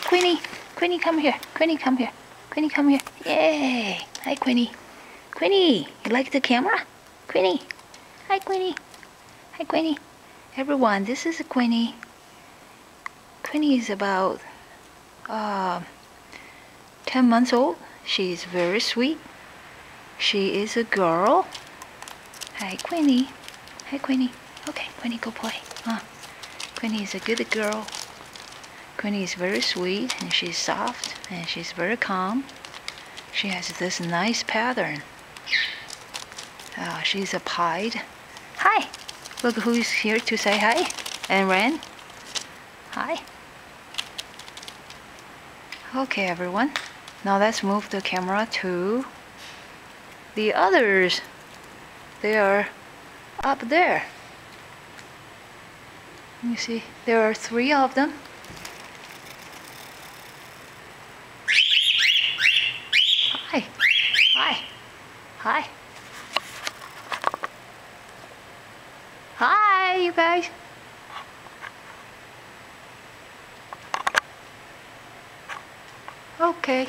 Queenie. Queenie, come here. Queenie, come here. Queenie, come here. Yay. Hi, Queenie. Queenie, you like the camera? Queenie. Hi, Queenie. Hi, Queenie. Everyone, this is Queenie. Queenie is about 10 months old. She is very sweet. She is a girl. Hi, Queenie. Hi, Queenie. Okay, Queenie, go play. Queenie is a good girl. Queenie is very sweet and she's soft and she's very calm. She has this nice pattern. She's a pied. Hi! Look who's here to say hi. And Ren. Hi. Okay, everyone. Now let's move the camera to the others. They are up there. You see, there are 3 of them. Hi. Hi. Hi. Hi, you guys. Okay.